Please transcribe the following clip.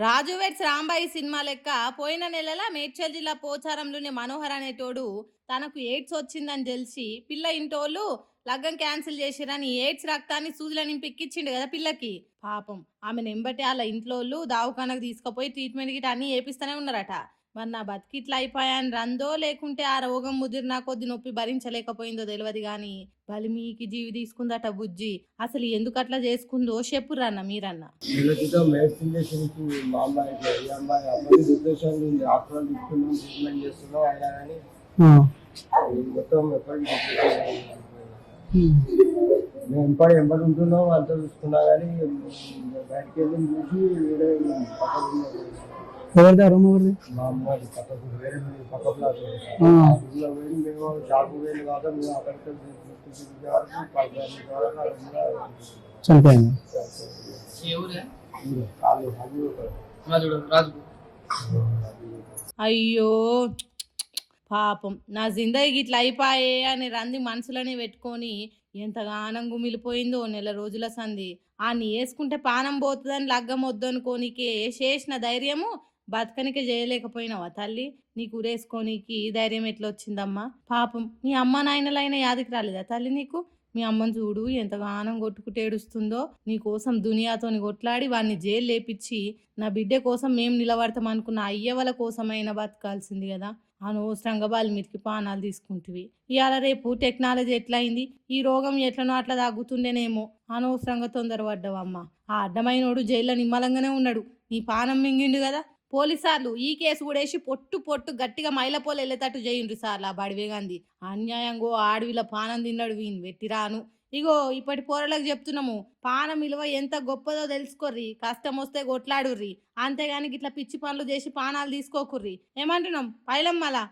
రాజు weds Rambai cinema లెక్క పోయిన నెలల మేడ్చల్ జిల్లా పోచారంలోని మనోహర్ అనేటోడు తనకు ఎయిడ్స్ వచ్చిందని తెలిసి పిల్ల ఇంటోళ్ళు లగ్గం క్యాన్సిల్ చేసిరని ఎయిడ్స్ రక్తాన్ని సూదుల నింపి ఎక్కిచ్చిండు కదా పిల్లకి. పాపం ఆమె నెంబటి వాళ్ళ ఇంట్లోళ్ళు దావఖానకు తీసుకుపోయి ట్రీట్మెంట్ గిట్ట అన్ని చేపిస్తూనే ఉన్నారట. మరి నా బతికిట్లా అయిపోయాను రందో లేకుంటే ఆ రోగం ముదిరినా కొద్ది నొప్పి భరించలేకపోయిందో తెలియదు గాని బలిమీకి జీవి తీసుకుందట బుజ్జి. అసలు ఎందుకు అట్లా చేసుకుందో చెప్పురన్న మీరన్న. మేము ఎంపడి ఉంటున్నాం అంతా చూసుకున్నా కానీ బయటకి వెళ్ళి చూసి వేరే ఎవరిది ఆ రూమ్ ఎవరిది? మా అమ్మాయి పక్కకు వేరే పక్క ప్లాట్ వేడి మేము షాపు వేలు కాక మేము అక్కడికి చనిపోయింది. అయ్యో పాపం నా జిందగీ ఇట్లా అయిపోయే అని రంది మనసులోనే పెట్టుకొని ఎంతగానం గుమిలిపోయిందో నెల రోజుల సంధి. ఆన్ని వేసుకుంటే పానం పోతుందని లగ్గం వద్దనుకోనికే చేసిన ధైర్యము బతకనికే చేయలేకపోయినావా తల్లి? నీకు ఉరేసుకోనికి ధైర్యం ఎట్లా వచ్చిందమ్మా? పాపం మీ అమ్మ నాయనలైనా యాదికి రాలేదా తల్లి నీకు? మీ అమ్మని చూడు ఎంతగానం కొట్టుకుంటూ ఏడుస్తుందో. నీ కోసం దునియాతోని కొట్లాడి వాడిని జైలు లేపించి నా బిడ్డ కోసం మేము నిలబడతాం అనుకున్న అయ్యవల కోసమైనా బతకాల్సింది కదా. అనవసరంగా వాల్మీకి పానాలు తీసుకుంటువి. ఇవాళ రేపు టెక్నాలజీ ఎట్లయింది, ఈ రోగం ఎట్లనో అట్లా తగ్గుతుండేనేమో. అనవసరంగా తొందరపడ్డావమ్మా. ఆ అడ్డమైనోడు జైల్లో నిమ్మలంగానే ఉన్నాడు, నీ పానం మింగిండు కదా. పోలీసార్లు ఈ కేసు కూడేసి పొట్టు పొట్టు గట్టిగా మైలపోలు వెళ్ళేటట్టు చేయండి సార్లు. ఆ బడివేగాంది అన్యాయంగో ఆడవిల పానం తిన్నాడు వీని వెట్టిరాను. ఇగో ఇప్పటి పోరలకు చెప్తున్నాము, పానం విలువ ఎంత గొప్పదో తెలుసుకోర్రి. కష్టం వస్తే కొట్లాడుర్రి, అంతేగాని ఇట్లా పిచ్చి పనులు చేసి పానాలు తీసుకోకుర్రి. ఏమంటున్నాం పైలమ్మలా?